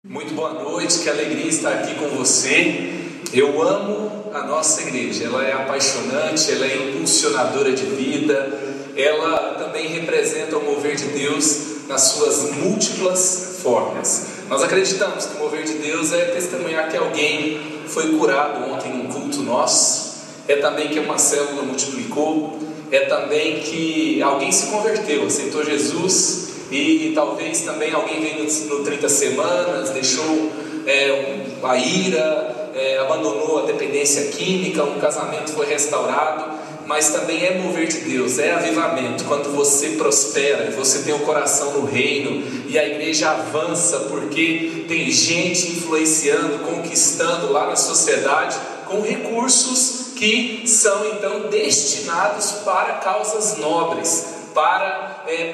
Muito boa noite, que alegria estar aqui com você. Eu amo a nossa igreja, ela é apaixonante, ela é impulsionadora de vida, ela também representa o mover de Deus nas suas múltiplas formas. Nós acreditamos que o mover de Deus é testemunhar que alguém foi curado ontem num culto nosso, é também que uma célula multiplicou, é também que alguém se converteu, aceitou Jesus. E talvez também alguém veio no 30 semanas, deixou a ira, abandonou a dependência química, um casamento foi restaurado. Mas também é mover de Deus, é avivamento. Quando você prospera, você tem o coração no reino e a igreja avança porque tem gente influenciando, conquistando lá na sociedade com recursos que são então destinados para causas nobres, para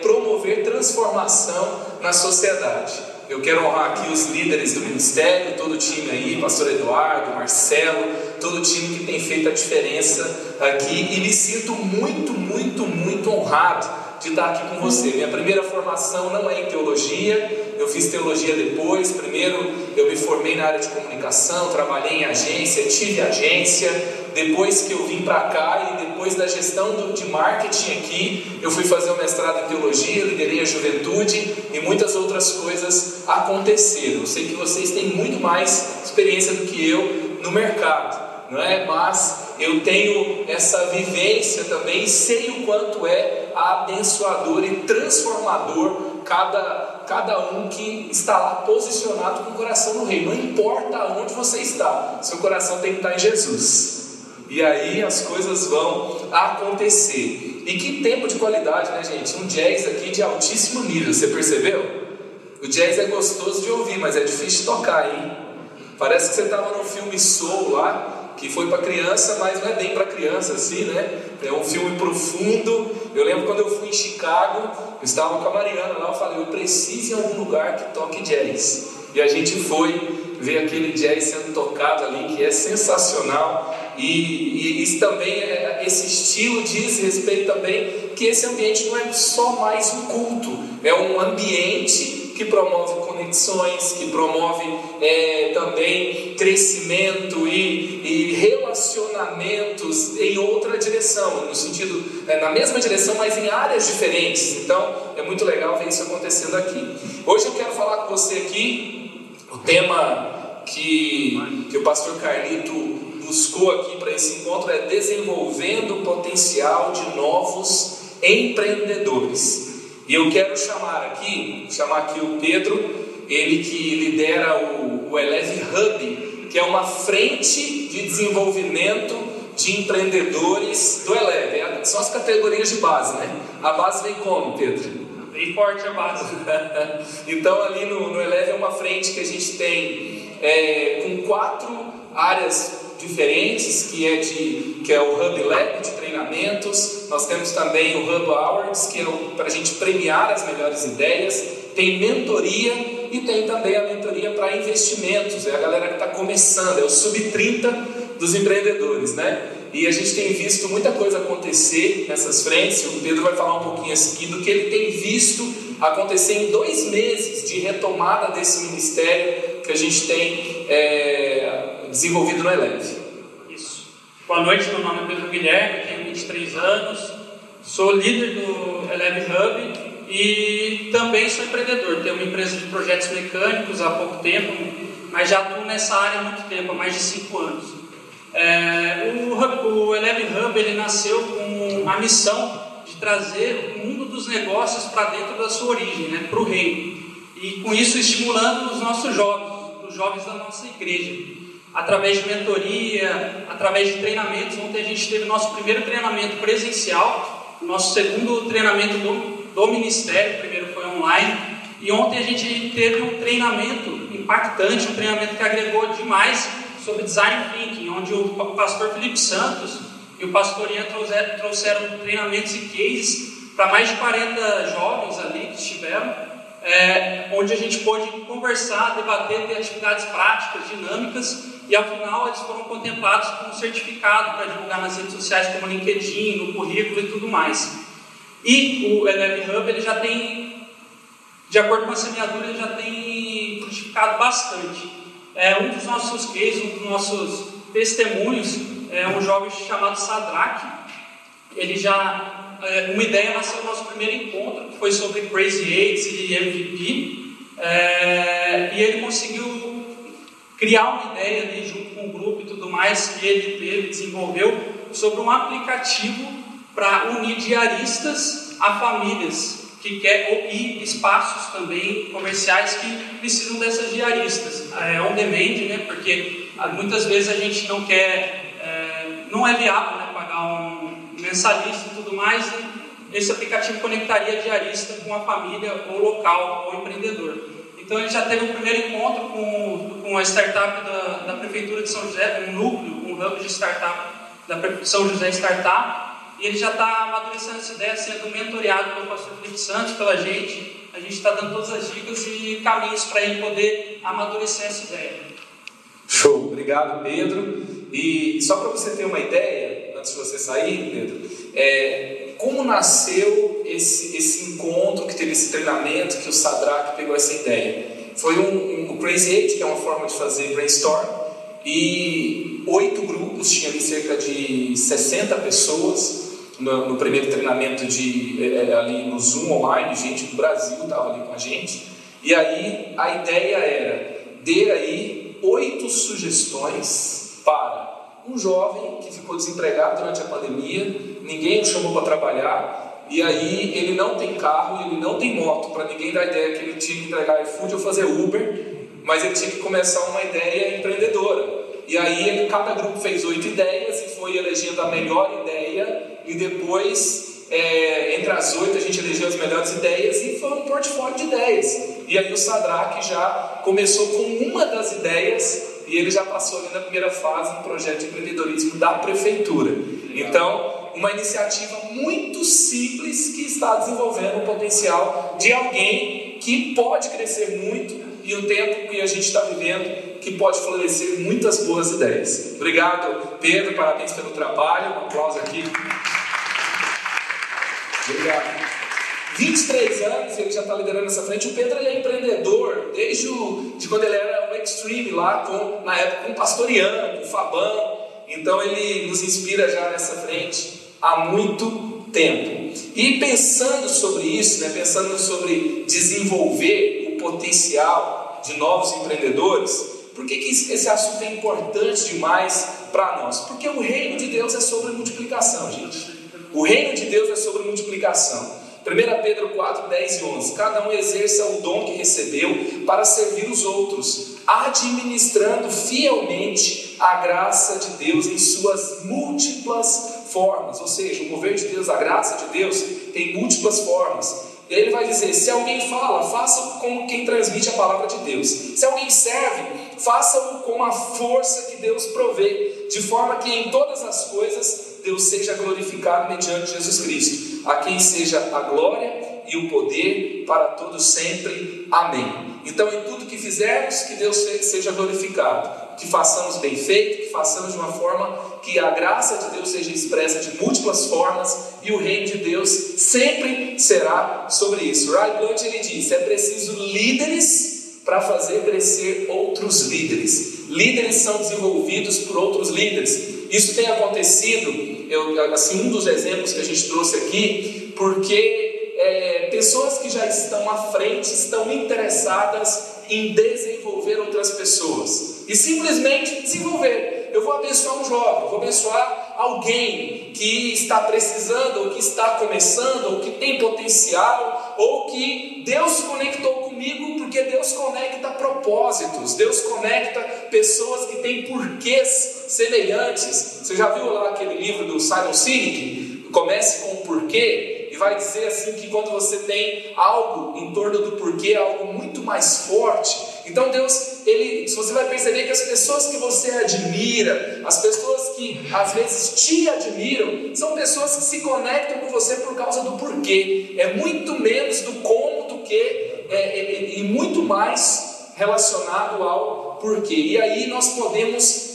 promover transformação na sociedade. Eu quero honrar aqui os líderes do ministério, todo o time aí, pastor Eduardo, Marcelo, todo o time que tem feito a diferença aqui, e me sinto muito honrado de estar aqui com você. Minha primeira formação não é em teologia, eu fiz teologia depois. Primeiro eu me formei na área de comunicação, trabalhei em agência, tive agência. Depois que eu vim para cá e depois da gestão de marketing aqui, eu fui fazer o mestrado em teologia, liderei a juventude e muitas outras coisas aconteceram. Eu sei que vocês têm muito mais experiência do que eu no mercado, não é? Mas eu tenho essa vivência também, sei o quanto é abençoador e transformador cada um que está lá posicionado com o coração no reino. Não importa onde você está, seu coração tem que estar em Jesus. E aí as coisas vão acontecer. E que tempo de qualidade, né, gente? Um jazz aqui de altíssimo nível, você percebeu? O jazz é gostoso de ouvir, mas é difícil de tocar, hein? Parece que você estava num filme Soul lá, que foi para criança, mas não é bem para criança assim, né? É um filme profundo. Eu lembro quando eu fui em Chicago, eu estava com a Mariana lá, eu falei, eu preciso ir em algum lugar que toque jazz. E a gente foi ver aquele jazz sendo tocado ali, que é sensacional. E isso também, esse estilo diz respeito também que esse ambiente não é só mais um culto, é um ambiente que promove conexões, que promove também crescimento e relacionamentos em outra direção, no sentido, na mesma direção, mas em áreas diferentes. Então é muito legal ver isso acontecendo aqui. Hoje eu quero falar com você aqui o tema que o pastor Carlito buscou aqui para esse encontro é desenvolvendo o potencial de novos empreendedores. E eu quero chamar aqui o Pedro, ele que lidera o Eleve Hub, que é uma frente de desenvolvimento de empreendedores do Eleve. São as categorias de base, né? A base vem como, Pedro? Bem forte a base. Então ali no Eleve é uma frente que a gente tem com 4 áreas diferentes, que é o Hub Lab de treinamentos. Nós temos também o Hub Awards, que é para a gente premiar as melhores ideias. Tem mentoria e tem também a mentoria para investimentos, é a galera que está começando, é o sub-30 dos empreendedores, né? E a gente tem visto muita coisa acontecer nessas frentes. O Pedro vai falar um pouquinho a seguir do que ele tem visto acontecer em 2 meses de retomada desse ministério que a gente tem desenvolvido no Eleve. Isso. Boa noite, meu nome é Pedro Guilherme, tenho 23 anos, sou líder do Eleve Hub e também sou empreendedor. Tenho uma empresa de projetos mecânicos há pouco tempo, mas já atuo nessa área há muito tempo, há mais de 5 anos. O Eleve Hub ele nasceu com a missão de trazer o mundo dos negócios para dentro da sua origem, né, para o reino. E com isso estimulando os nossos jovens, os jovens da nossa igreja, através de mentoria, através de treinamentos. Ontem a gente teve o nosso primeiro treinamento presencial, o nosso segundo treinamento do ministério, o primeiro foi online, e ontem a gente teve um treinamento impactante, um treinamento que agregou demais sobre Design Thinking, onde o pastor Felipe Santos e o pastor Ian trouxeram treinamentos e cases para mais de 40 jovens ali que estiveram, onde a gente pôde conversar, debater, ter atividades práticas, dinâmicas, e ao final eles foram contemplados com um certificado para divulgar nas redes sociais como LinkedIn, no currículo e tudo mais. E o Eleve Hub ele já tem, de acordo com a semeadura, ele já tem frutificado bastante. Um dos nossos cases, um dos nossos testemunhos, é um jovem chamado Sadraque. Ele já, uma ideia nasceu no nosso primeiro encontro, que foi sobre Crazy 8 e MVP, e ele conseguiu criar uma ideia ali, junto com o grupo e tudo mais, que ele desenvolveu, sobre um aplicativo para unir diaristas a famílias e espaços também comerciais que precisam dessas diaristas. On demand, né? Porque muitas vezes a gente não quer, não é viável, né, pagar um mensalista e tudo mais, e esse aplicativo conectaria a diarista com a família ou local ou empreendedor. Então ele já teve um primeiro encontro com a startup da Prefeitura de São José, um núcleo, um hub de startup da São José Startup, e ele já está amadurecendo essa ideia, sendo mentoreado pelo pastor Felipe Santos, pela gente. A gente está dando todas as dicas e caminhos para ele poder amadurecer essa ideia. Show, obrigado, Pedro. E só para você ter uma ideia, antes de você sair, Pedro, como nasceu esse encontro, que teve esse treinamento, que o Sadraque pegou essa ideia? Foi o Crazy 8, que é uma forma de fazer brainstorm, e 8 grupos, tinha ali cerca de 60 pessoas no primeiro treinamento ali no Zoom online, gente do Brasil estava ali com a gente, e aí a ideia era, dê aí 8 sugestões para um jovem que ficou desempregado durante a pandemia, ninguém o chamou para trabalhar, e aí ele não tem carro, ele não tem moto, para ninguém dar ideia que ele tinha que entregar iFood ou fazer Uber, mas ele tinha que começar uma ideia empreendedora. E aí cada grupo fez 8 ideias e foi elegendo a melhor ideia, e depois entre as 8 a gente elegeu as melhores ideias e foi um portfólio de ideias. E aí o Sadraque já começou com uma das ideias e ele já passou ali na primeira fase um projeto de empreendedorismo da prefeitura. Então, uma iniciativa muito simples que está desenvolvendo o potencial de alguém que pode crescer muito, e o tempo que a gente está vivendo que pode florescer muitas boas ideias. Obrigado, Pedro, parabéns pelo trabalho, um aplauso aqui. Obrigado. 23 anos, ele já está liderando essa frente. O Pedro, ele é empreendedor desde quando ele era no Extreme, lá na época com o Pastor Ian, com o Fabão. Então ele nos inspira já nessa frente há muito tempo. E pensando sobre isso, né, pensando sobre desenvolver o potencial de novos empreendedores, por que esse assunto é importante demais para nós? Porque o reino de Deus é sobre multiplicação, gente. O reino de Deus é sobre multiplicação. 1 Pedro 4, 10 e 11. Cada um exerça o dom que recebeu para servir os outros, administrando fielmente a graça de Deus em suas múltiplas formas. Ou seja, o mover de Deus, a graça de Deus, tem múltiplas formas. E aí ele vai dizer, se alguém fala, faça como quem transmite a palavra de Deus. Se alguém serve, faça-o com a força que Deus provê, de forma que em todas as coisas Deus seja glorificado mediante Jesus Cristo, a quem seja a glória e o poder para todos sempre. Amém. Então, em tudo que fizermos, que Deus seja glorificado, que façamos bem feito, que façamos de uma forma que a graça de Deus seja expressa de múltiplas formas, e o reino de Deus sempre será sobre isso. Ray Blunt, ele diz, é preciso líderes para fazer crescer outros líderes. Líderes são desenvolvidos por outros líderes. Isso tem acontecido, um dos exemplos que a gente trouxe aqui, porque pessoas que já estão à frente estão interessadas em desenvolver outras pessoas, e simplesmente desenvolver. Eu vou abençoar um jovem, vou abençoar alguém que está precisando, ou que está começando, ou que tem potencial, ou que Deus conectou comigo, porque Deus conecta propósitos, Deus conecta pessoas que têm porquês semelhantes. Você já viu lá aquele livro do Simon Sinek? Comece com o porquê, e vai dizer assim que quando você tem algo em torno do porquê, algo muito mais forte. Então Deus, você vai perceber que as pessoas que você admira, as pessoas que às vezes te admiram, são pessoas que se conectam com você por causa do porquê. É muito menos do como do que, e muito mais relacionado ao porquê. E aí nós podemos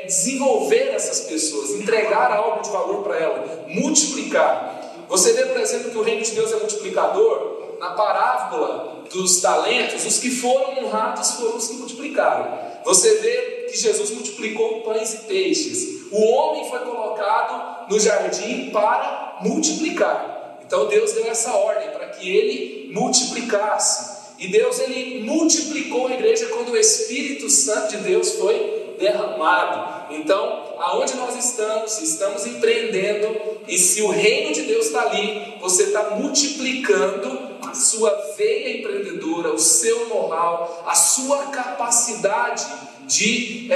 desenvolver essas pessoas, entregar algo de valor para elas, multiplicar. Você vê, por exemplo, que o reino de Deus é multiplicador, na parábola dos talentos, os que foram honrados foram os que multiplicaram. Você vê que Jesus multiplicou pães e peixes. O homem foi colocado no jardim para multiplicar. Então Deus deu essa ordem para que ele multiplicasse. E Deus, ele multiplicou a igreja quando o Espírito Santo de Deus foi derramado. Então, aonde nós estamos empreendendo, e se o reino de Deus está ali, você está multiplicando a sua veia empreendedora, o seu know-how, a sua capacidade de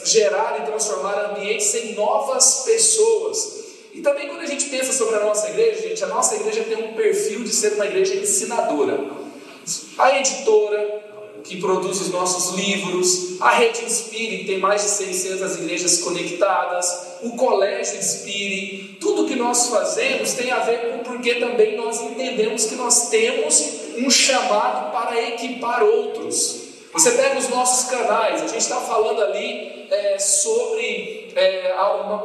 gerar e transformar ambientes em novas pessoas. E também quando a gente pensa sobre a nossa igreja, gente, a nossa igreja tem um perfil de ser uma igreja ensinadora. A editora que produz os nossos livros, a Rede Inspire, que tem mais de 600 igrejas conectadas, o Colégio Inspire, tudo que nós fazemos tem a ver com porque também nós entendemos que nós temos um chamado para equipar outros. Você pega os nossos canais, a gente está falando ali sobre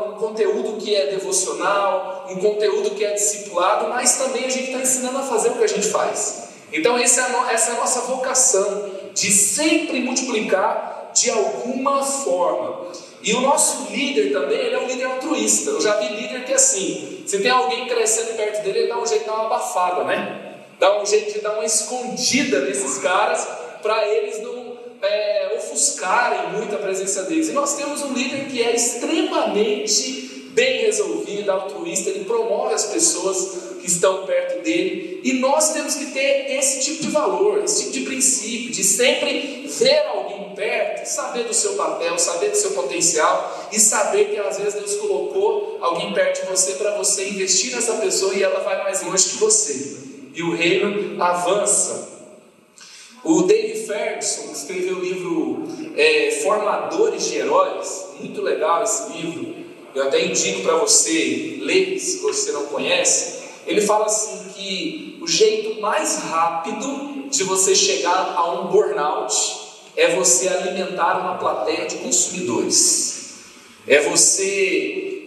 um conteúdo que é devocional, um conteúdo que é discipulado, mas também a gente está ensinando a fazer o que a gente faz. Então essa é a nossa vocação, de sempre multiplicar de alguma forma. E o nosso líder também, ele é um líder altruísta. Eu já vi líder que é assim, se tem alguém crescendo perto dele, ele dá um jeito de dar uma abafada, né? Dá um jeito de dar uma escondida nesses caras, para eles não ofuscarem muito a presença deles. E nós temos um líder que é extremamente bem resolvido, altruísta, ele promove as pessoas que estão perto dele, e nós temos que ter esse tipo de valor, esse tipo de princípio, de sempre ver alguém perto, saber do seu papel, saber do seu potencial, e saber que às vezes Deus colocou alguém perto de você para você investir nessa pessoa e ela vai mais longe que você, e o reino avança. O David Ferguson escreveu o livro Formadores de Heróis, muito legal esse livro, eu até indico para você ler, se você não conhece. Ele fala assim que o jeito mais rápido de você chegar a um burnout é você alimentar uma plateia de consumidores. Você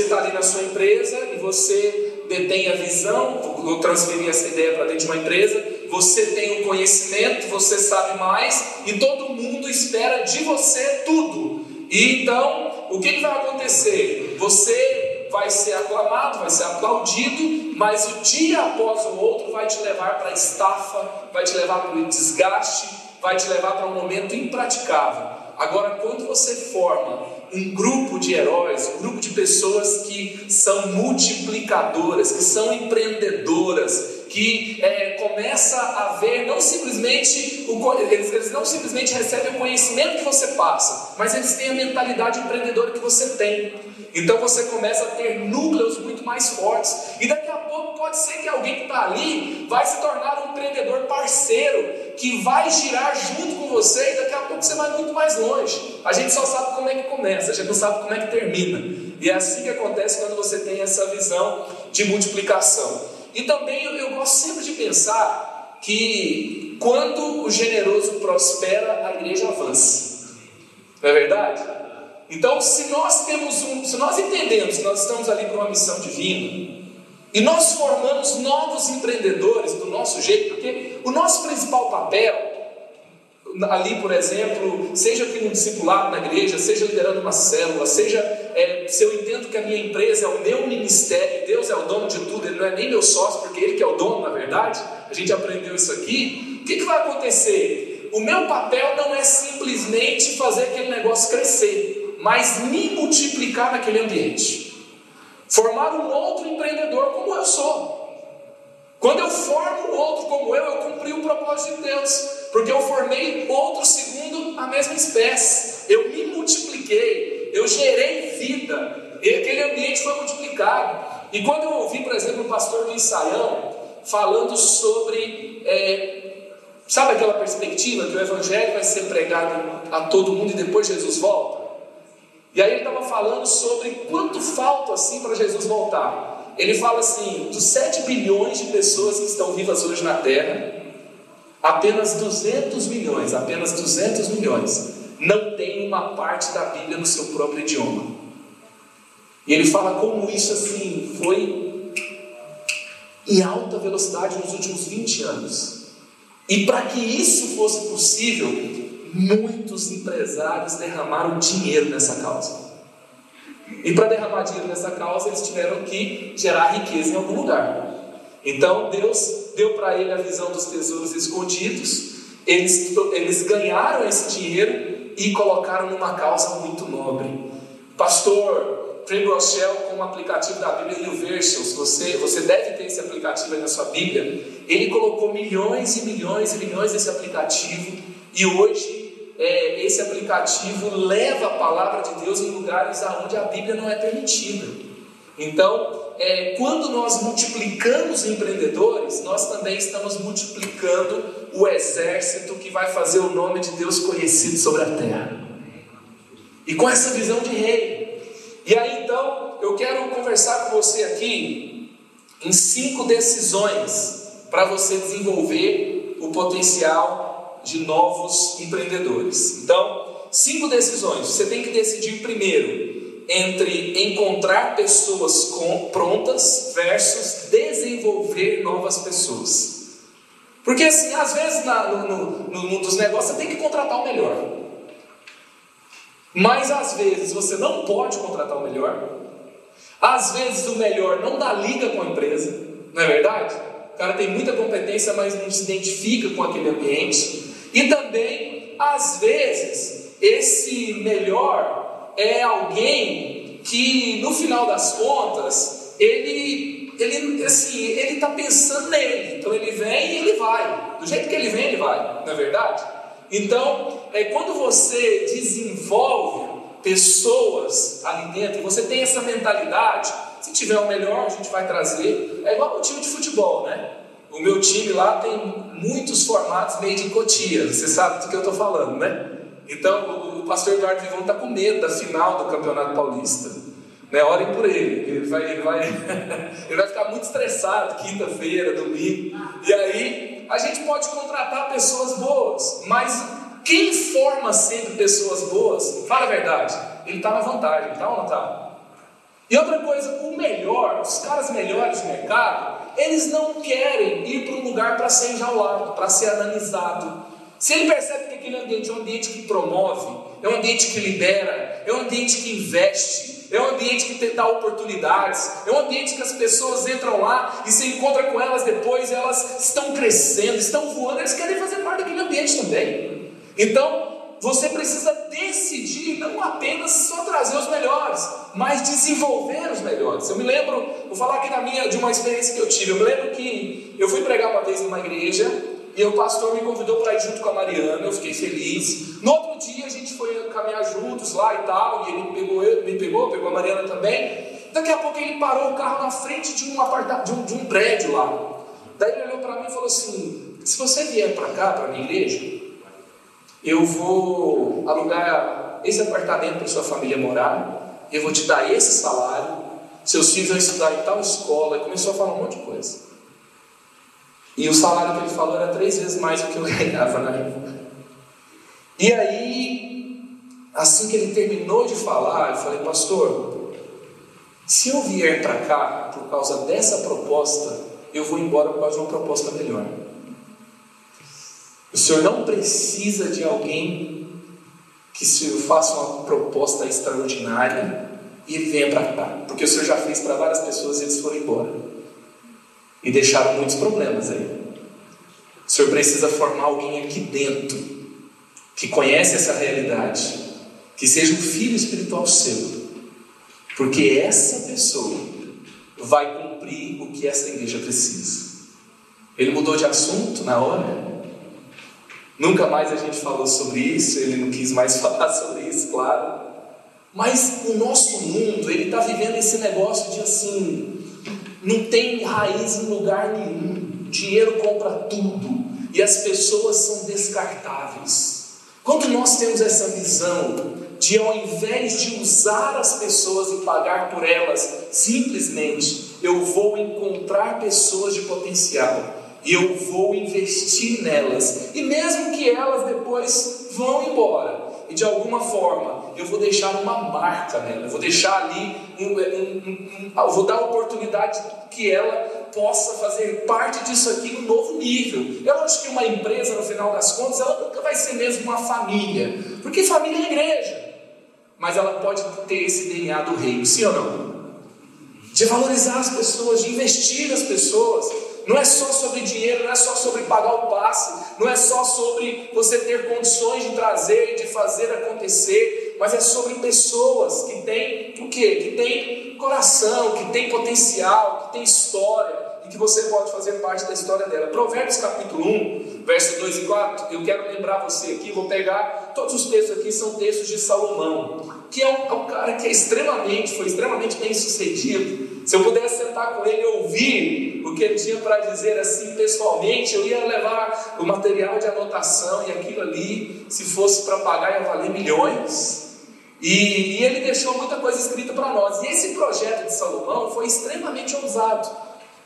estar ali na sua empresa e você detém a visão, vou transferir essa ideia para dentro de uma empresa, você tem o conhecimento, você sabe mais e todo mundo espera de você tudo. E então, o que vai acontecer? Você vai ser aclamado, vai ser aplaudido, mas o dia após o outro vai te levar para a estafa, vai te levar para o desgaste, vai te levar para um momento impraticável. Agora, quando você forma um grupo de heróis, um grupo de pessoas que são multiplicadoras, que são empreendedoras, que começa a ver, não simplesmente eles não simplesmente recebem o conhecimento que você passa, mas eles têm a mentalidade empreendedora que você tem. Então você começa a ter núcleos muito mais fortes, e daqui a pouco pode ser que alguém que está ali vai se tornar um empreendedor parceiro, que vai girar junto com você, e daqui a pouco você vai muito mais longe. A gente só sabe como é que começa, a gente não sabe como é que termina, e é assim que acontece quando você tem essa visão de multiplicação. E também eu gosto sempre de pensar que quando o generoso prospera, a igreja avança. Não é verdade? Então, se nós entendemos que nós estamos ali para uma missão divina, e nós formamos novos empreendedores do nosso jeito, porque o nosso principal papel ali, por exemplo, seja aqui no discipulado na igreja, seja liderando uma célula, seja se eu entendo que a minha empresa é o meu ministério, Deus é o dono de tudo, Ele não é nem meu sócio, porque Ele que é o dono, na verdade, a gente aprendeu isso aqui. O que vai acontecer? O meu papel não é simplesmente fazer aquele negócio crescer, mas me multiplicar naquele ambiente, formar um outro empreendedor como eu sou. Quando eu formo outro como eu cumpri o propósito de Deus, porque eu formei outro segundo a mesma espécie, eu me multipliquei, eu gerei vida, e aquele ambiente foi multiplicado. E quando eu ouvi, por exemplo, o pastor do Ensaião falando sobre, sabe aquela perspectiva que o evangelho vai ser pregado a todo mundo e depois Jesus volta? E aí ele estava falando sobre quanto falta assim para Jesus voltar. Ele fala assim, dos 7 bilhões de pessoas que estão vivas hoje na Terra, apenas 200 milhões não tem uma parte da Bíblia no seu próprio idioma. E ele fala como isso assim foi em alta velocidade nos últimos 20 anos. E para que isso fosse possível, muitos empresários derramaram dinheiro nessa causa. E para derramar dinheiro nessa causa, eles tiveram que gerar riqueza em algum lugar. Então Deus deu para ele a visão dos tesouros escondidos. Eles ganharam esse dinheiro e colocaram numa causa muito nobre. Pastor Craig Rochelle, com o aplicativo da Bíblia YouVersion, você deve ter esse aplicativo aí na sua Bíblia. Ele colocou milhões e milhões e milhões nesse aplicativo, e hoje esse aplicativo leva a palavra de Deus em lugares onde a Bíblia não é permitida. Então, quando nós multiplicamos empreendedores, nós também estamos multiplicando o exército que vai fazer o nome de Deus conhecido sobre a terra. E com essa visão de reino. E aí então, eu quero conversar com você aqui em 5 decisões para você desenvolver o potencial de novos empreendedores. Então, 5 decisões. Você tem que decidir primeiro entre encontrar pessoas prontas versus desenvolver novas pessoas. Porque assim, às vezes no mundo dos negócios você tem que contratar o melhor. Mas às vezes você não pode contratar o melhor. Às vezes o melhor não dá liga com a empresa. Não é verdade? O cara tem muita competência, mas não se identifica com aquele ambiente. E também, às vezes, esse melhor é alguém que, no final das contas, ele está pensando nele. Então ele vem e ele vai. Do jeito que ele vem, ele vai. Não é verdade? Então, quando você desenvolve pessoas ali dentro, você tem essa mentalidade, se tiver o melhor, a gente vai trazer. É igual o time de futebol, né? O meu time lá tem muitos formatos made in Cotia. Você sabe do que eu estou falando, né? Então, o pastor Eduardo Vivão está com medo da final do Campeonato Paulista. Né? Orem por ele. Ele vai ficar muito estressado quinta-feira, domingo. E aí, a gente pode contratar pessoas boas, mas quem forma sempre pessoas boas, fala a verdade, ele está na vantagem, está ou não está? E outra coisa, os caras melhores do mercado, eles não querem ir para um lugar para ser enjaulado, para ser analisado. Se ele percebe que aquele ambiente é um ambiente que promove, é um ambiente que libera, é um ambiente que investe, é um ambiente que dá oportunidades, é um ambiente que as pessoas entram lá e se encontram com elas depois, elas estão crescendo, estão voando, eles querem fazer parte daquele ambiente também. Então, você precisa decidir não apenas só trazer os melhores, mas desenvolver os melhores. Eu me lembro, vou falar aqui de uma experiência que eu tive. Eu me lembro que eu fui pregar uma vez numa igreja e o pastor me convidou para ir junto com a Mariana. Eu fiquei feliz. No outro dia a gente foi caminhar juntos lá e tal, e ele me pegou a Mariana também. Daqui a pouco ele parou o carro na frente de um prédio lá. Daí ele olhou para mim e falou assim: se você vier para cá, para a minha igreja, eu vou alugar esse apartamento para sua família morar, eu vou te dar esse salário, seus filhos vão estudar em tal escola. E começou a falar um monte de coisa. E o salário que ele falou era 3 vezes mais do que eu ganhava na época. E aí, assim que ele terminou de falar, eu falei: pastor, se eu vier para cá por causa dessa proposta, eu vou embora por causa de uma proposta melhor. O senhor não precisa de alguém que faça uma proposta extraordinária e ele venha para cá, porque o senhor já fez para várias pessoas e eles foram embora e deixaram muitos problemas aí. O senhor precisa formar alguém aqui dentro que conhece essa realidade, que seja um filho espiritual seu, porque essa pessoa vai cumprir o que essa igreja precisa. Ele mudou de assunto na hora. Nunca mais a gente falou sobre isso, ele não quis mais falar sobre isso, claro. Mas o nosso mundo, ele está vivendo esse negócio de assim, não tem raiz em lugar nenhum, dinheiro compra tudo, e as pessoas são descartáveis. Quando nós temos essa visão de, ao invés de usar as pessoas e pagar por elas, simplesmente, eu vou encontrar pessoas de potencial, e eu vou investir nelas, e mesmo que elas depois vão embora, e de alguma forma eu vou deixar uma marca nela, eu vou deixar ali, eu vou dar a oportunidade que ela possa fazer parte disso aqui no novo nível. Eu acho que uma empresa, no final das contas, ela nunca vai ser mesmo uma família, porque família é igreja, mas ela pode ter esse DNA do reino, sim ou não? De valorizar as pessoas, de investir nas pessoas. Não é só sobre dinheiro, não é só sobre pagar o passe, não é só sobre você ter condições de trazer e de fazer acontecer, mas é sobre pessoas que têm o quê? Que têm coração, que têm potencial, que têm história, e que você pode fazer parte da história dela. Provérbios capítulo 1, versos 2 e 4, eu quero lembrar você aqui, vou pegar, todos os textos aqui são textos de Salomão, que é um cara que foi extremamente bem sucedido. Se eu pudesse sentar com ele e ouvir o que ele tinha para dizer assim pessoalmente, eu ia levar o material de anotação, e aquilo ali, se fosse para pagar, ia valer milhões. E ele deixou muita coisa escrita para nós. E esse projeto de Salomão foi extremamente ousado.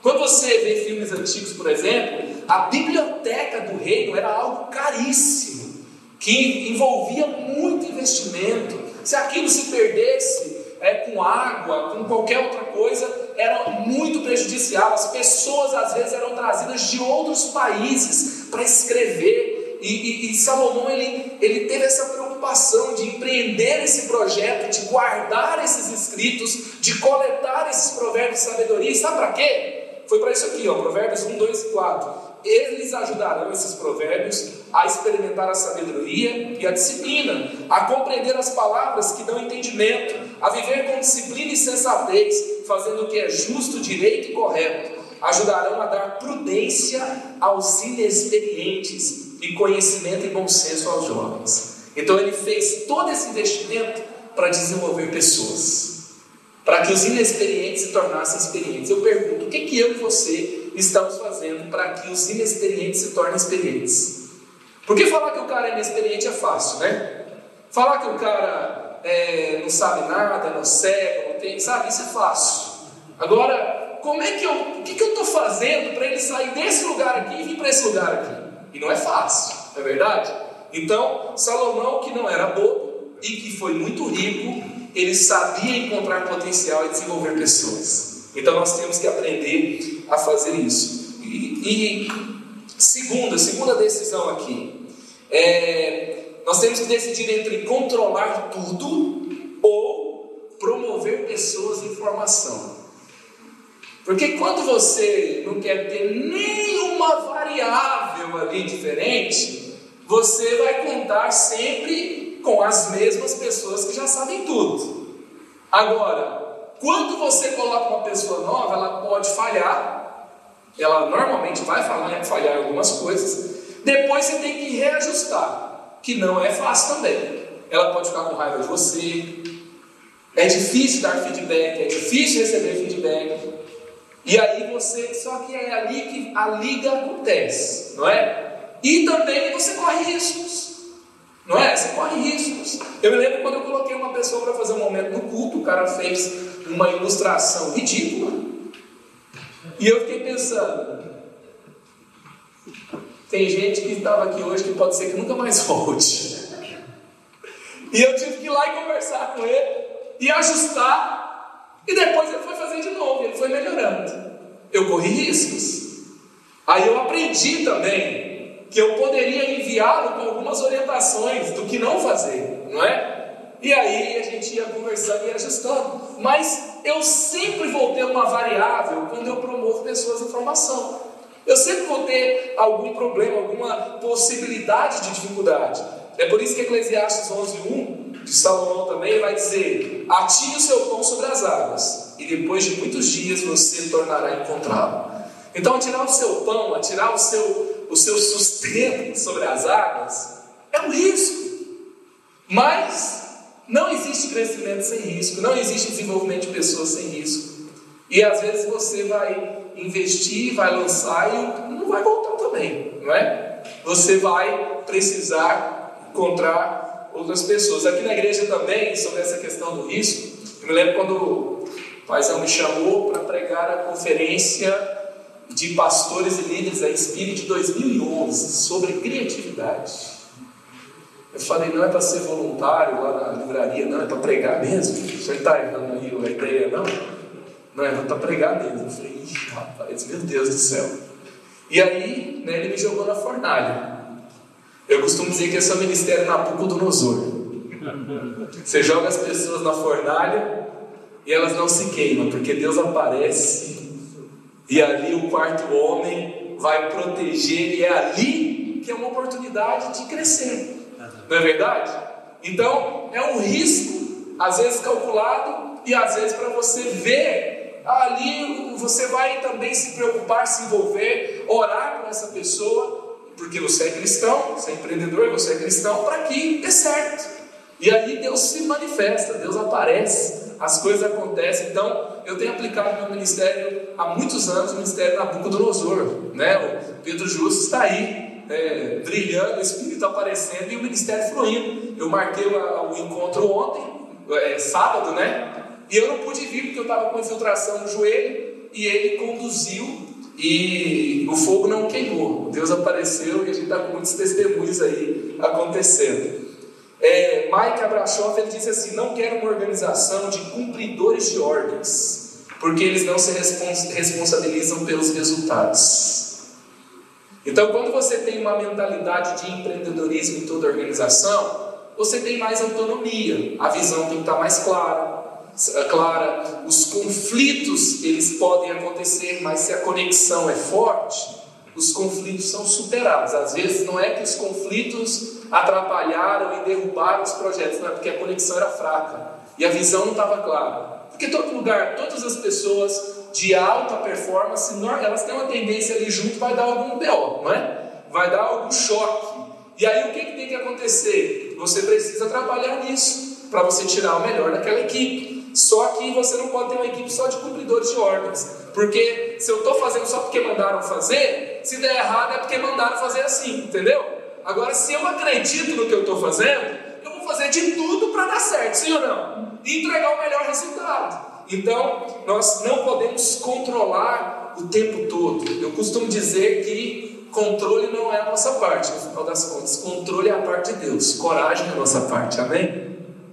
Quando você vê filmes antigos, por exemplo, a biblioteca do reino era algo caríssimo, que envolvia muito investimento. Se aquilo se perdesse com água, com qualquer outra coisa, era muito prejudicial. As pessoas às vezes eram trazidas de outros países para escrever. E Salomão ele teve essa preocupação de empreender esse projeto, de guardar esses escritos, de coletar esses provérbios de sabedoria. E sabe para quê? Foi para isso aqui, Provérbios 1, 2 e 4. Eles ajudarão, esses provérbios, a experimentar a sabedoria e a disciplina, a compreender as palavras que dão entendimento, a viver com disciplina e sensatez, fazendo o que é justo, direito e correto. Ajudarão a dar prudência aos inexperientes e conhecimento e bom senso aos jovens. Então ele fez todo esse investimento para desenvolver pessoas, para que os inexperientes se tornassem experientes. Eu pergunto, o que eu e você estamos fazendo para que os inexperientes se tornem experientes? Porque falar que o cara é inexperiente é fácil, né? Falar que o cara não sabe nada, não cego, não tem, sabe? Isso é fácil. Agora, o que eu estou fazendo para ele sair desse lugar aqui e vir para esse lugar aqui? E não é fácil, não é verdade? Então, Salomão, que não era bobo e que foi muito rico, ele sabia encontrar potencial e desenvolver pessoas. Então nós temos que aprender a fazer isso. Segunda decisão aqui, nós temos que decidir entre controlar tudo ou promover pessoas em formação. Porque quando você não quer ter nenhuma variável ali diferente, você vai contar sempre com as mesmas pessoas que já sabem tudo. Agora, quando você coloca uma pessoa nova, ela pode falhar, ela normalmente vai falhar em algumas coisas, depois você tem que reajustar, que não é fácil também. Ela pode ficar com raiva de você, é difícil dar feedback, é difícil receber feedback, e aí só que é ali que a liga acontece, não é? E também você corre riscos. Não é? Você corre riscos. Eu me lembro quando eu coloquei uma pessoa para fazer um momento no culto, o cara fez uma ilustração ridícula. E eu fiquei pensando, tem gente que estava aqui hoje que pode ser que nunca mais volte. E eu tive que ir lá e conversar com ele, e ajustar, e depois ele foi fazer de novo, ele foi melhorando. Eu corri riscos. Aí eu aprendi também que eu poderia enviá-lo com algumas orientações do que não fazer, não é? E aí a gente ia conversando e ajustando. Mas eu sempre vou ter uma variável quando eu promovo pessoas em formação. Eu sempre vou ter algum problema, alguma possibilidade de dificuldade. É por isso que Eclesiastes 11:1, de Salomão também, vai dizer: atire o seu pão sobre as águas, e depois de muitos dias você tornará a encontrá-lo. Então, atirar o seu pão, atirar o seu sustento sobre as águas, é um risco. Mas não existe crescimento sem risco, não existe desenvolvimento de pessoas sem risco. E às vezes você vai investir, vai lançar e não vai voltar também, não é? Você vai precisar encontrar outras pessoas. Aqui na igreja também, sobre essa questão do risco, eu me lembro quando o paizão me chamou para pregar a conferência de pastores e líderes da Spirit de 2011 sobre criatividade. Eu falei, não é para ser voluntário lá na livraria, não, é para pregar mesmo. O senhor está errando aí a ideia, não? Não, eu vou estar pregar mesmo. Eu falei, ixi, rapaz, meu Deus do céu. E aí, né, ele me jogou na fornalha. Eu costumo dizer que esse é o ministério Nabucodonosor. Você joga as pessoas na fornalha e elas não se queimam, porque Deus aparece e ali o quarto homem vai proteger, e é ali que é uma oportunidade de crescer. Não é verdade? Então, é um risco, às vezes calculado, e às vezes para você ver, ali você vai também se preocupar, se envolver, orar por essa pessoa, porque você é cristão, você é empreendedor, você é cristão, para que dê certo. E aí Deus se manifesta, Deus aparece, as coisas acontecem. Então, eu tenho aplicado meu ministério há muitos anos, o ministério Nabucodonosor, né? O Pedro Justo está aí, brilhando, o Espírito aparecendo e o ministério fluindo. Eu marquei o encontro ontem, sábado, né? E eu não pude vir porque eu estava com infiltração no joelho, e ele conduziu e o fogo não queimou. Deus apareceu e a gente está com muitos testemunhos aí acontecendo. Mike Abrachoff, ele disse assim: não quero uma organização de cumpridores de ordens, porque eles não se responsabilizam pelos resultados. Então, quando você tem uma mentalidade de empreendedorismo em toda a organização, você tem mais autonomia, a visão tem que estar mais clara, os conflitos eles podem acontecer, mas se a conexão é forte, os conflitos são superados. Às vezes não é que os conflitos atrapalharam e derrubaram os projetos, não é porque a conexão era fraca e a visão não estava clara. Porque todo lugar, todas as pessoas de alta performance, elas têm uma tendência ali junto, vai dar algum BO, não é? Vai dar algum choque. E aí o que tem que acontecer? Você precisa trabalhar nisso para você tirar o melhor daquela equipe. Só que você não pode ter uma equipe só de cumpridores de ordens, porque se eu estou fazendo só porque mandaram fazer, se der errado é porque mandaram fazer assim, entendeu? Agora, se eu acredito no que eu estou fazendo, eu vou fazer de tudo para dar certo, sim ou não? E entregar o melhor resultado. Então, nós não podemos controlar o tempo todo. Eu costumo dizer que controle não é a nossa parte, no final das contas. Controle é a parte de Deus, coragem é a nossa parte, amém?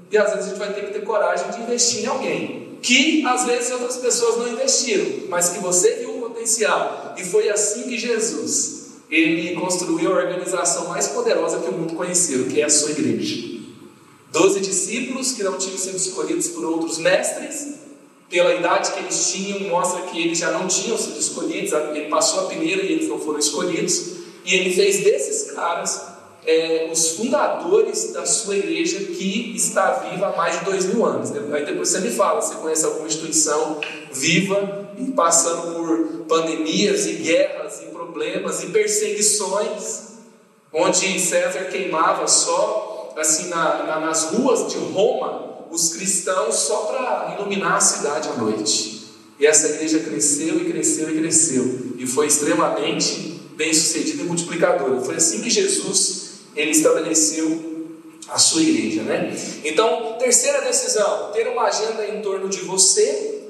E às vezes a gente vai ter que ter coragem de investir em alguém, que às vezes outras pessoas não investiram, mas que você viu o potencial. E foi assim que Jesus, ele construiu a organização mais poderosa que o mundo conheceu, que é a sua igreja. 12 discípulos que não tinham sido escolhidos por outros mestres, pela idade que eles tinham, mostra que eles já não tinham sido escolhidos. Ele passou a peneira e eles não foram escolhidos, e ele fez desses caras os fundadores da sua igreja, que está viva há mais de 2000 anos. Aí depois você me fala, você conhece alguma instituição viva e passando por pandemias e guerras e problemas e perseguições, onde César queimava só assim nas ruas de Roma os cristãos só para iluminar a cidade à noite. E essa igreja cresceu e cresceu e cresceu, e foi extremamente bem sucedida e multiplicadora. Foi assim que Jesus ele estabeleceu a sua igreja, né? Então, terceira decisão: ter uma agenda em torno de você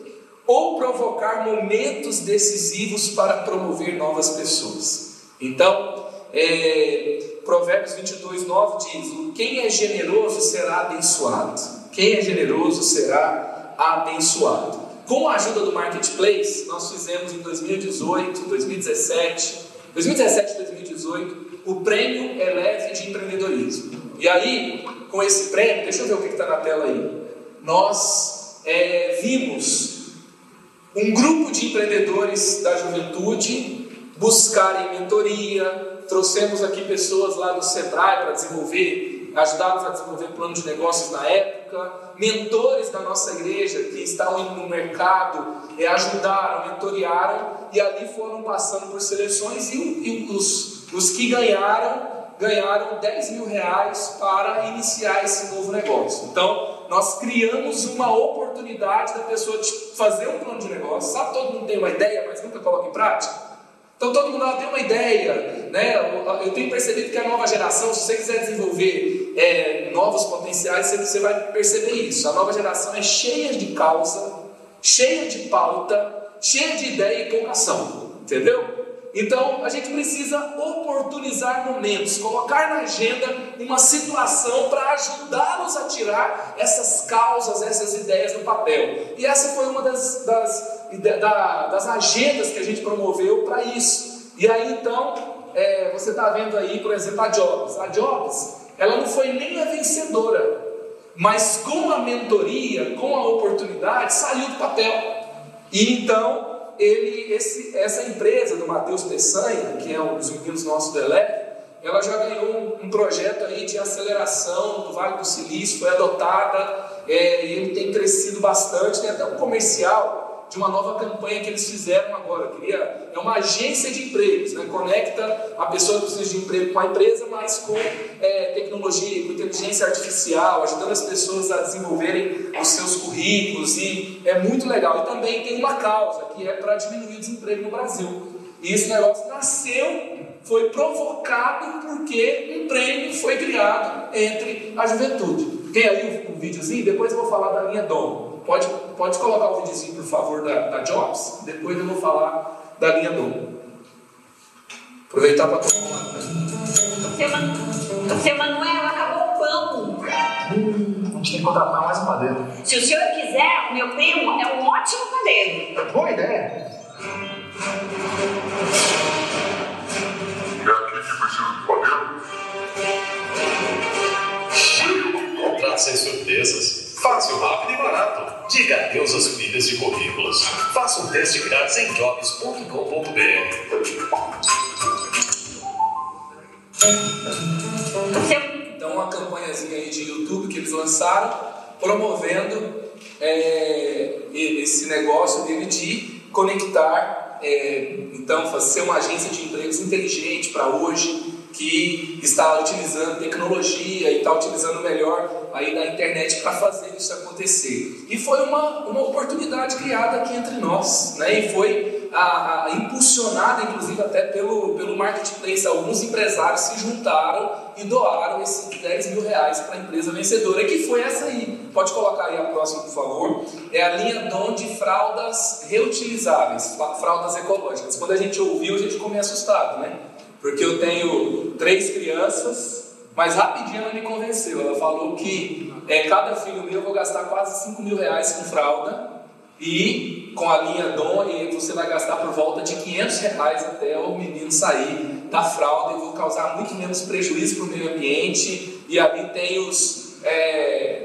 ou provocar momentos decisivos para promover novas pessoas. Então, Provérbios 22:9 diz: quem é generoso será abençoado. Quem é generoso será abençoado. Com a ajuda do Marketplace, nós fizemos em 2018, 2017 e 2018 o prêmio Eleve de empreendedorismo. E aí, com esse prêmio, deixa eu ver o que está na tela aí. Nós vimos um grupo de empreendedores da juventude buscarem mentoria. Trouxemos aqui pessoas lá do Sebrae para ajudá-los a desenvolver plano de negócios na época. Mentores da nossa igreja que estavam indo no mercado ajudaram, mentorearam, e ali foram passando por seleções, e os que ganharam 10 mil reais para iniciar esse novo negócio. Então, nós criamos uma oportunidade da pessoa de fazer um plano de negócio. Sabe, todo mundo tem uma ideia, mas nunca coloca em prática? Então, todo mundo tem uma ideia, né? Eu tenho percebido que a nova geração, se você quiser desenvolver novos potenciais, você vai perceber isso. A nova geração é cheia de causa, cheia de pauta, cheia de ideia e pouca ação, entendeu? Então, a gente precisa oportunizar momentos, colocar na agenda uma situação para ajudá-los a tirar essas causas, essas ideias do papel. E essa foi uma das agendas que a gente promoveu para isso. E aí, então, você está vendo aí, por exemplo, a Jobs. A Jobs, ela não foi nem a vencedora, mas com a mentoria, com a oportunidade, saiu do papel. E então, essa empresa do Matheus Peçanha, que é um dos meninos nossos do Eleve, ela já ganhou um projeto aí de aceleração do Vale do Silício, foi adotada, e ele tem crescido bastante. Tem até um comercial de uma nova campanha que eles fizeram agora. É uma agência de empregos, né? Conecta a pessoa que precisa de emprego com a empresa, mas com tecnologia, com inteligência artificial, ajudando as pessoas a desenvolverem os seus currículos, e é muito legal. E também tem uma causa que é para diminuir o desemprego no Brasil. E esse negócio nasceu, foi provocado porque um prêmio foi criado entre a juventude. Tem aí o videozinho? Depois eu vou falar da linha Dom. Pode colocar o videozinho, por favor, da Jobs. Depois eu vou falar da linha Dom. Aproveitar para tomar. Seu Manuel, acabou o pão. A gente tem que contratar mais um padeiro. Se o senhor quiser, o meu primo é um ótimo padeiro. Boa ideia. É aqui que precisa de padeiro? Contrato sem surpresas. Fácil, rápido e barato. Diga adeus às pilhas de currículos. Faça um teste grátis em jobs.com.br. Então, uma campanhazinha aí de YouTube que eles lançaram, promovendo esse negócio dele de conectar, então, ser uma agência de empregos inteligente para hoje, que está utilizando tecnologia e está utilizando melhor aí da internet para fazer isso acontecer. E foi uma oportunidade criada aqui entre nós, né? E foi impulsionada, inclusive, até pelo Marketplace. Alguns empresários se juntaram e doaram esses R$10 mil para a empresa vencedora, que foi essa aí. Pode colocar aí a próxima, por favor. É a linha Dom de fraldas reutilizáveis, fraldas ecológicas. Quando a gente ouviu, a gente ficou meio assustado, né? Porque eu tenho 3 crianças, mas rapidinho ela me convenceu. Ela falou que cada filho meu eu vou gastar quase R$5 mil com fralda, e com a linha Dom você vai gastar por volta de R$500 até o menino sair da fralda, e vou causar muito menos prejuízo para o meio ambiente. E ali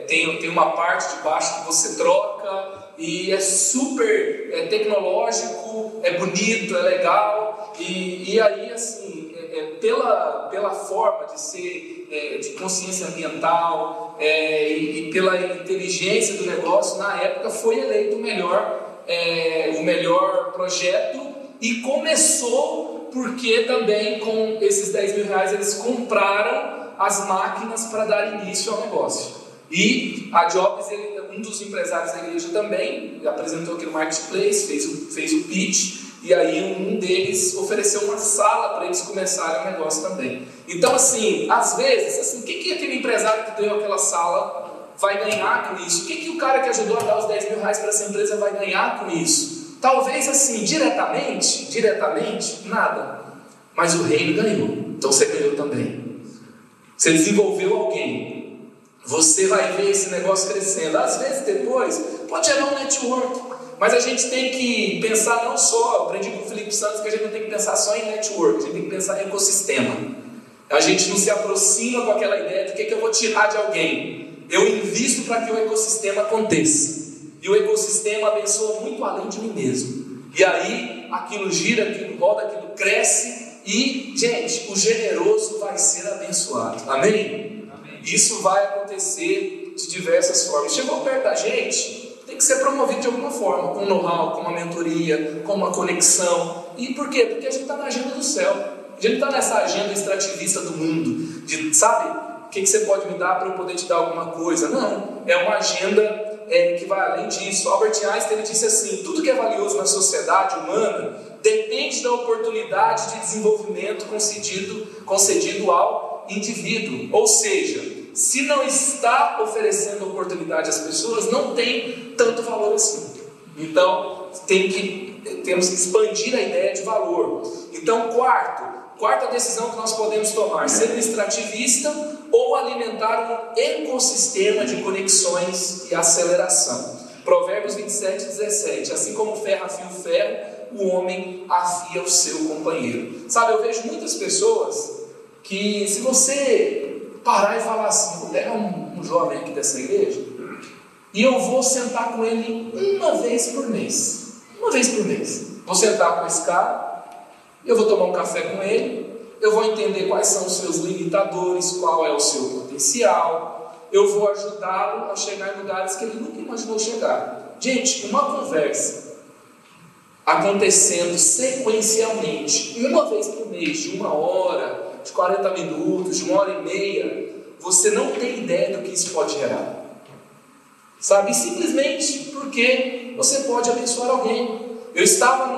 tem uma parte de baixo que você troca, e é super tecnológico, é bonito, é legal, e aí assim, pela forma de ser, de consciência ambiental, e pela inteligência do negócio, na época foi eleito o melhor projeto. E começou porque também com esses R$10 mil eles compraram as máquinas para dar início ao negócio. E a Jobs, um dos empresários da igreja também apresentou aqui no Marketplace, fez o pitch, e aí um deles ofereceu uma sala para eles começarem o negócio também. Então, assim, às vezes, o que aquele empresário que deu aquela sala vai ganhar com isso? O que o cara que ajudou a dar os R$10 mil para essa empresa vai ganhar com isso? Talvez, assim, diretamente, nada. Mas o reino ganhou, então você ganhou também. Você desenvolveu alguém. Você vai ver esse negócio crescendo. Às vezes depois pode gerar um network, mas a gente tem que pensar não só, eu aprendi com o Felipe Santos que a gente não tem que pensar só em network, a gente tem que pensar em ecossistema. A gente não se aproxima com aquela ideia de que eu vou tirar de alguém. Eu invisto para que o ecossistema aconteça, e o ecossistema abençoa muito além de mim mesmo, e aí aquilo gira, aquilo roda, aquilo cresce, e gente, o generoso vai ser abençoado. Amém? Isso vai acontecer de diversas formas. Chegou perto da gente, tem que ser promovido de alguma forma, com know-how, com uma mentoria, com uma conexão. E por quê? Porque a gente está na agenda do céu. A gente está nessa agenda extrativista do mundo, de, sabe, o que você pode me dar para eu poder te dar alguma coisa? Não, é uma agenda que vai além disso. Albert Einstein, ele disse assim: tudo que é valioso na sociedade humana depende da oportunidade de desenvolvimento concedido ao indivíduo. Ou seja, se não está oferecendo oportunidade às pessoas, não tem tanto valor assim. Então, tem que temos que expandir a ideia de valor. Então, quarta decisão que nós podemos tomar: ser um extrativista ou alimentar um ecossistema de conexões e aceleração. Provérbios 27:17: assim como ferro afia o ferro, o homem afia o seu companheiro. Sabe, eu vejo muitas pessoas que, se você parar e falar assim, vou pegar um jovem aqui dessa igreja e eu vou sentar com ele uma vez por mês. Vou sentar com esse cara, eu vou tomar um café com ele, eu vou entender quais são os seus limitadores, qual é o seu potencial, eu vou ajudá-lo a chegar em lugares que ele nunca imaginou chegar. Gente, uma conversa acontecendo sequencialmente, uma vez por mês, de 1 hora, de 40 minutos, de 1h30, você não tem ideia do que isso pode gerar. Sabe? Simplesmente porque você pode abençoar alguém. Eu estava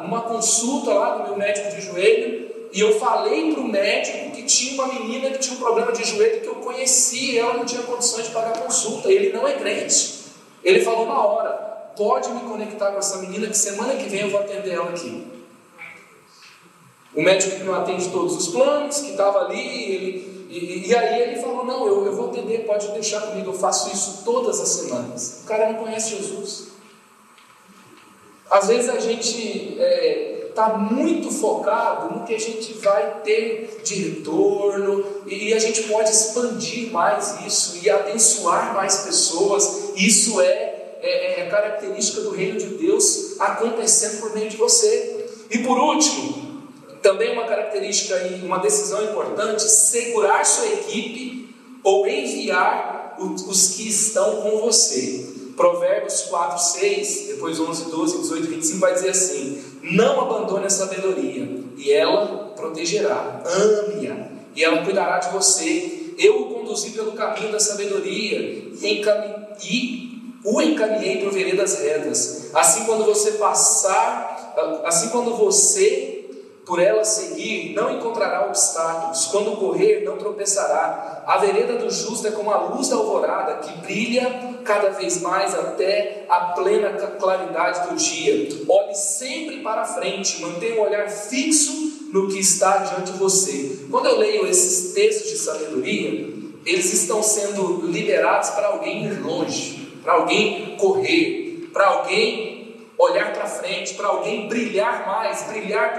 numa consulta lá do meu médico de joelho, e eu falei para o médico que tinha uma menina que tinha um problema de joelho que eu conheci, e ela não tinha condições de pagar a consulta. Ele não é crente. Ele falou na hora: pode me conectar com essa menina que semana que vem eu vou atender ela aqui. O médico que não atende todos os planos, que estava ali, e aí ele falou: não, eu vou atender, pode deixar comigo, eu faço isso todas as semanas. O cara não conhece Jesus. Às vezes a gente está muito focado no que a gente vai ter de retorno, e a gente pode expandir mais isso e abençoar mais pessoas. Isso é característica do reino de Deus acontecendo por meio de você. E por último, também uma característica e uma decisão importante: segurar sua equipe ou enviar os que estão com você. Provérbios 4:6, depois 11, 12, 18 e 25 vai dizer assim: não abandone a sabedoria, e ela protegerá. Ame-a, e ela cuidará de você. Eu o conduzi pelo caminho da sabedoria e o encaminhei por veredas retas. Assim, quando você por ela seguir, não encontrará obstáculos. Quando correr, não tropeçará. A vereda do justo é como a luz da alvorada, que brilha cada vez mais até a plena claridade do dia. Olhe sempre para a frente, mantenha um olhar fixo no que está diante de você. Quando eu leio esses textos de sabedoria, eles estão sendo liberados para alguém ir longe, para alguém correr, para alguém olhar para frente, para alguém brilhar mais, brilhar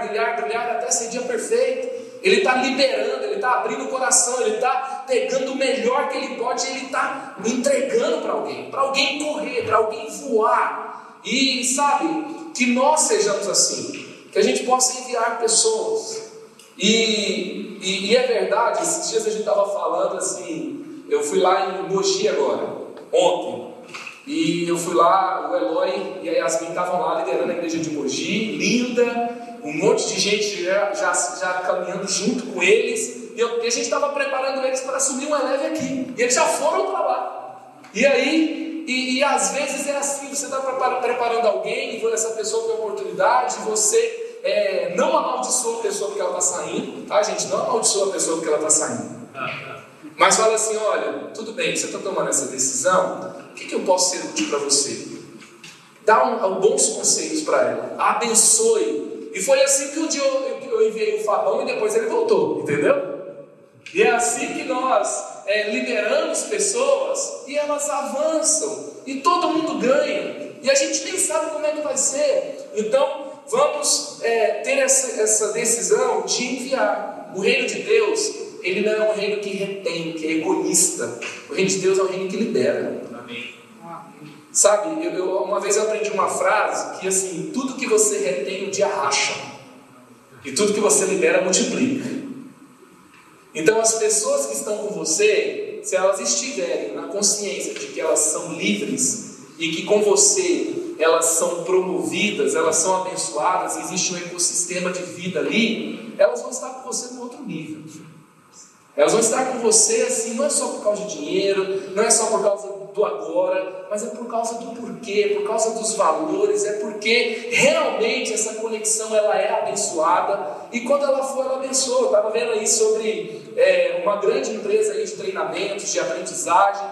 até ser dia perfeito. Ele está liberando, ele está abrindo o coração, ele está pegando o melhor que ele pode, ele está entregando para alguém correr, para alguém voar. E sabe, que nós sejamos assim, que a gente possa enviar pessoas. E é verdade, esses dias a gente estava falando assim, eu fui lá em Mogi agora, ontem. E eu fui lá, o Eloy e a Yasmin estavam lá liderando a igreja de Mogi, linda, um monte de gente já caminhando junto com eles, e a gente estava preparando eles para assumir um Eleve aqui, e eles já foram para lá. E aí, e às vezes é assim, você está preparando alguém, e essa pessoa tem oportunidade, você não amaldiçoa a pessoa porque ela está saindo, tá, gente? Não amaldiçoa a pessoa porque ela está saindo. Mas fala assim: olha, tudo bem, você está tomando essa decisão, o que eu posso ser útil para você? Dá bons conselhos para ela, abençoe. E foi assim que um dia eu enviei o Fabão e depois ele voltou, entendeu? E é assim que nós lideramos pessoas e elas avançam e todo mundo ganha, e a gente nem sabe como é que vai ser. Então vamos ter essa decisão de enviar. O reino de Deus, ele não é um reino que retém, que é egoísta. O reino de Deus é um reino que libera. Amém. Sabe, uma vez eu aprendi uma frase que assim: tudo que você retém, o dia racha, e tudo que você libera, multiplica. Então as pessoas que estão com você, se elas estiverem na consciência de que elas são livres, e que com você elas são promovidas, elas são abençoadas, existe um ecossistema de vida ali, elas vão estar com você no outro nível. Elas vão estar com você assim, não é só por causa de dinheiro, não é só por causa do agora, mas é por causa do porquê, por causa dos valores, é porque realmente essa conexão ela é abençoada, e quando ela for, ela abençoa. Eu estava vendo aí sobre uma grande empresa aí de treinamentos, de aprendizagem,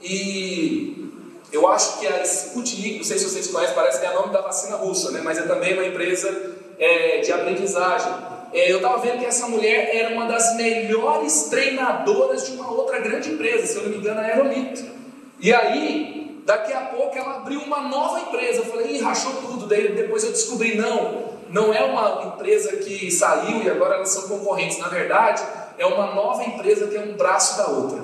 e Eu acho que a Sputnik, não sei se vocês conhecem, parece que é o nome da vacina russa, né? Mas é também uma empresa de aprendizagem. Eu estava vendo que essa mulher era uma das melhores treinadoras de uma outra grande empresa, se eu não me engano, a Aerolito. E aí, daqui a pouco ela abriu uma nova empresa. Eu falei, rachou tudo. Daí depois eu descobri, não é uma empresa que saiu e agora elas são concorrentes. Na verdade, é uma nova empresa que é um braço da outra.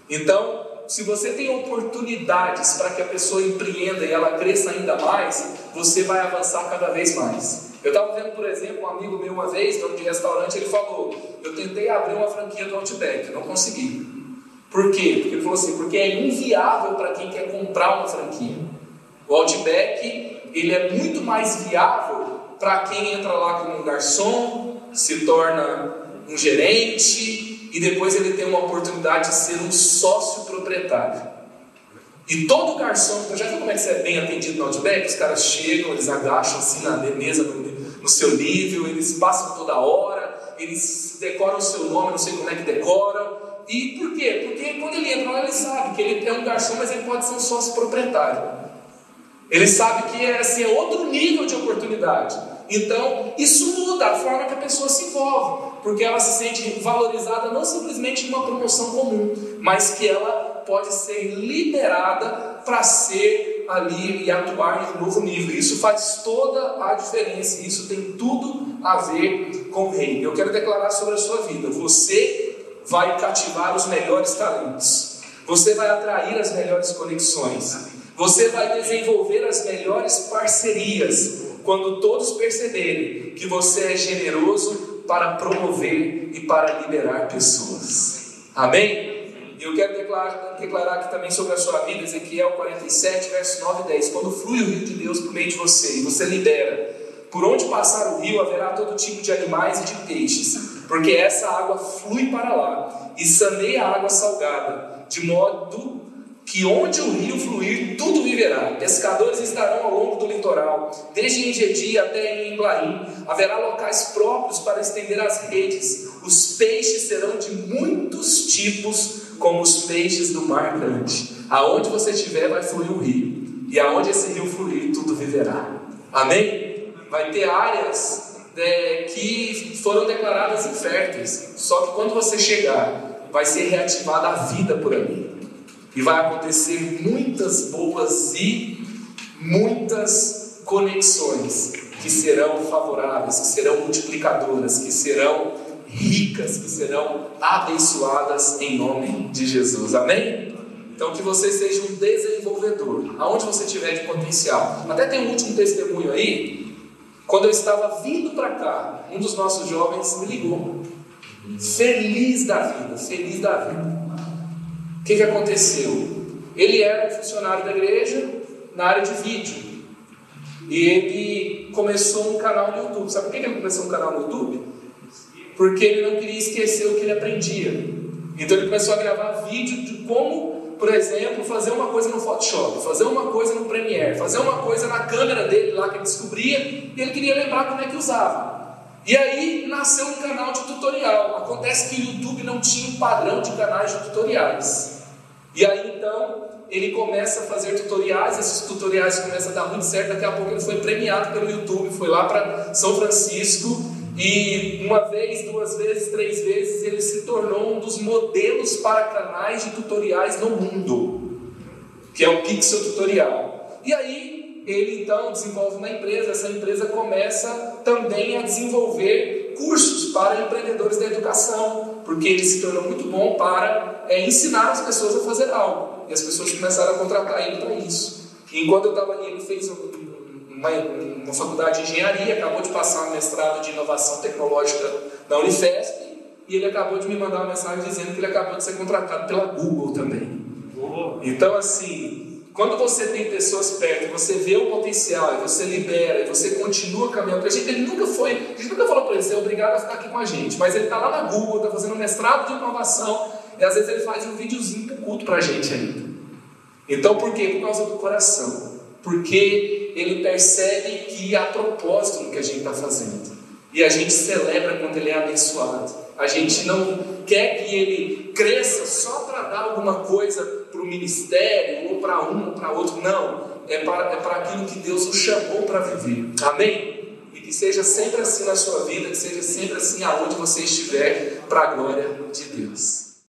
Então, se você tem oportunidades para que a pessoa empreenda e ela cresça ainda mais, você vai avançar cada vez mais. Eu estava vendo, por exemplo, um amigo meu uma vez, dono de restaurante, ele falou, eu tentei abrir uma franquia do Outback, não consegui. Por quê? Porque ele falou assim, porque é inviável para quem quer comprar uma franquia. O Outback, ele é muito mais viável para quem entra lá como um garçom, se torna um gerente e depois ele tem uma oportunidade de ser um sócio proprietário. E todo garçom, então já viu como é que você é bem atendido no Outback? Os caras chegam, eles agacham assim na mesa no seu nível, eles passam toda hora, eles decoram o seu nome, não sei como é que decoram. E por quê? Porque quando ele entra lá, ele sabe que ele é um garçom, mas ele pode ser um sócio proprietário. Ele sabe que é outro nível de oportunidade. Então, isso muda a forma que a pessoa se envolve, porque ela se sente valorizada não simplesmente em uma promoção comum, mas que ela pode ser liberada para ser ali e atuar em um novo nível. Isso faz toda a diferença, isso tem tudo a ver com o reino. Eu quero declarar sobre a sua vida: você vai cativar os melhores talentos, você vai atrair as melhores conexões, você vai desenvolver as melhores parcerias, quando todos perceberem que você é generoso para promover e para liberar pessoas. Amém? E eu quero declarar aqui também sobre a sua vida, Ezequiel 47, verso 9 e 10. Quando flui o rio de Deus por meio de você, e você libera, por onde passar o rio haverá todo tipo de animais e de peixes, porque essa água flui para lá e saneia a água salgada, de modo que onde o rio fluir, tudo viverá. Pescadores estarão ao longo do litoral, desde Engedi até Emblaim. Haverá locais próprios para estender as redes. Os peixes serão de muitos tipos, como os peixes do mar grande. Aonde você estiver, vai fluir o rio. E aonde esse rio fluir, tudo viverá. Amém? Vai ter áreas que foram declaradas inférteis. Só que quando você chegar, vai ser reativada a vida por ali. E vai acontecer muitas boas e muitas conexões que serão favoráveis, que serão multiplicadoras, que serão ricas, que serão abençoadas em nome de Jesus. Amém? Então que você seja um desenvolvedor, aonde você tiver de potencial. Até tem um último testemunho aí. Quando eu estava vindo para cá, um dos nossos jovens me ligou, feliz da vida. O que aconteceu? Ele era um funcionário da igreja na área de vídeo. E ele começou um canal no YouTube. Sabe por que ele começou um canal no YouTube? Porque ele não queria esquecer o que ele aprendia. Então ele começou a gravar vídeo de como, por exemplo, fazer uma coisa no Photoshop, fazer uma coisa no Premiere, fazer uma coisa na câmera dele lá que ele descobria, e ele queria lembrar como é que usava. E aí nasceu um canal de tutorial. Acontece que o YouTube não tinha um padrão de canais de tutoriais. E aí então ele começa a fazer tutoriais, esses tutoriais começam a dar muito certo. Daqui a pouco ele foi premiado pelo YouTube, foi lá para São Francisco, e uma vez, duas vezes, três vezes ele se tornou um dos modelos para canais de tutoriais no mundo, que é o Pixel Tutorial. E aí ele então desenvolve uma empresa, essa empresa começa também a desenvolver cursos para empreendedores da educação, porque ele se tornou muito bom para ensinar as pessoas a fazer algo, e as pessoas começaram a contratar ele para isso. E enquanto eu estava ali, ele fez uma faculdade de engenharia, acabou de passar um mestrado de inovação tecnológica na Unifesp, e ele acabou de me mandar uma mensagem dizendo que ele acabou de ser contratado pela Google também. Então assim, quando você tem pessoas perto, você vê o potencial, e você libera, e você continua caminhando. A gente nunca falou para ele, você é obrigado a ficar aqui com a gente, mas ele está lá na Google, está fazendo um mestrado de inovação, e às vezes ele faz um videozinho pro culto para a gente ainda. Então por quê? Por causa do coração. Porque ele percebe que há propósito no que a gente está fazendo. E a gente celebra quando ele é abençoado. A gente não quer que ele cresça só para dar alguma coisa para o ministério, ou para um ou para outro. Não, é para aquilo que Deus o chamou para viver. Amém? E que seja sempre assim na sua vida, que seja sempre assim aonde você estiver, para a glória de Deus.